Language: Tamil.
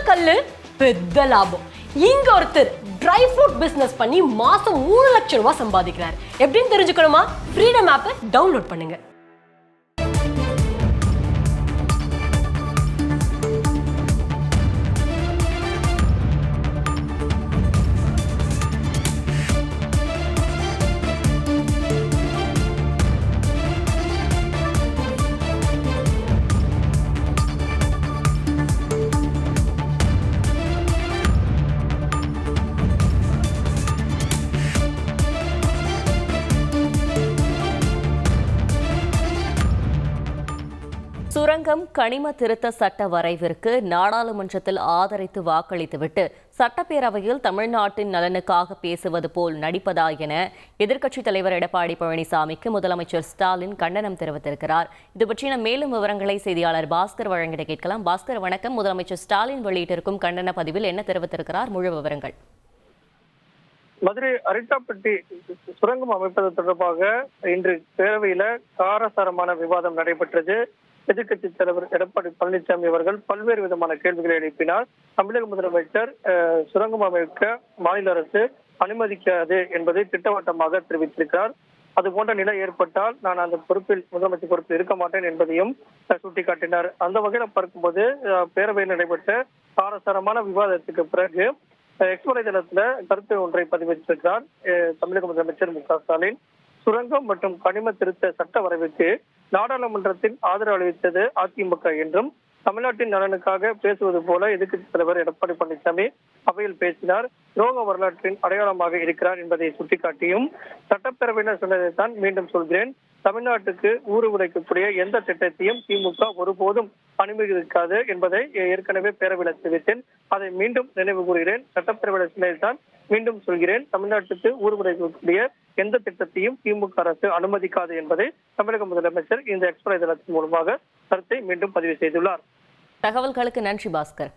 கல்லு பெத்த லாபம். இங்க ஒருத்தர் ட்ரை ஃப்ரூட் பிசினஸ் பண்ணி மாசம் 3 லட்சம் ரூபாய் சம்பாதிக்கிறார். எப்படின்னு தெரிஞ்சுக்கணுமா? ஃப்ரீடம் ஆப்பை டவுன்லோட் பண்ணுங்க. சுரங்கம் கனிம திருத்த சட்ட வரைவிற்கு நாடாளுமன்றத்தில் ஆதரித்து வாக்களித்துவிட்டு சட்டப்பேரவையில் தமிழ்நாட்டின் நலனுக்காக பேசுவது போல் நடிப்பதா என எதிர்க்கட்சித் தலைவர் எடப்பாடி பழனிசாமிக்கு முதலமைச்சர் ஸ்டாலின் கண்டனம் தெரிவித்திருக்கிறார். இது பற்றின மேலும் விவரங்களை செய்தியாளர் பாஸ்கர் வழங்கிட கேட்கலாம். பாஸ்கர் வணக்கம். முதலமைச்சர் ஸ்டாலின் வெளியிட்டிருக்கும் கண்டன பதிவில் என்ன தெரிவித்திருக்கிறார்? முழு விவரங்கள். மதுரை அரிட்டாப்பட்டி சுரங்கம் அமைப்பது தொடர்பாக இன்று பேரவையில காரசாரமான விவாதம் நடைபெற்றது. எதிர்க்கட்சி தலைவர் எடப்பாடி பழனிசாமி அவர்கள் பல்வேறு விதமான கேள்விகளை எழுப்பினார். தமிழக முதலமைச்சர் சுரங்கம் அமைக்க மாநில அரசு அனுமதிக்காது என்பதை திட்டவட்டமாக தெரிவித்திருக்கிறார். அது போன்ற நிலை ஏற்பட்டால் நான் அந்த பொறுப்பில் முதலமைச்சர் பொறுப்பில் இருக்க மாட்டேன் என்பதையும் சுட்டிக்காட்டினார். அந்த வகையில் பார்க்கும்போது பேரவையில் நடைபெற்ற காரசாரமான விவாதத்துக்கு பிறகு எக்ஸ் வலைதளத்துல கருத்து ஒன்றை பதிவிட்டிருக்கிறார் தமிழக முதலமைச்சர் மு க ஸ்டாலின். சுரங்கம் மற்றும் கனிம திருத்த சட்ட வரைவுக்கு நாடாளுமன்றத்தில் ஆதரவு அளித்தது அதிமுக என்றும் தமிழ்நாட்டின் நலனுக்காக பேசுவது போல எதிர்க்கட்சித் தலைவர் எடப்பாடி பழனிசாமி அவையில் பேசினார். துரோக வரலாற்றின் அடையாளமாக இருக்கிறார் என்பதை சுட்டிக்காட்டியும் சட்டப்பேரவையினர் சொன்னதைத்தான் மீண்டும் சொல்கிறேன். தமிழ்நாட்டுக்கு ஊறு உழைக்கக்கூடிய எந்த திட்டத்தையும் திமுக ஒருபோதும் அனுமதிக்காது என்பதை ஏற்கனவே பேரவையில் தெரிவித்தேன். அதை மீண்டும் நினைவு கூறுகிறேன். சட்டப்பேரவையில் சொன்னதைத்தான் மீண்டும் சொல்கிறேன். தமிழ்நாட்டுக்கு ஊறு உழைக்கக்கூடிய எந்த திட்டத்தையும் திமுக அரசு அனுமதிக்காது என்பதை தமிழக முதலமைச்சர் இந்த எக்ஸ்பிரஸ் தளத்தின் மூலமாக கருத்தை மீண்டும் பதிவு செய்துள்ளார். தகவல்களுக்கு நன்றி பாஸ்கர்.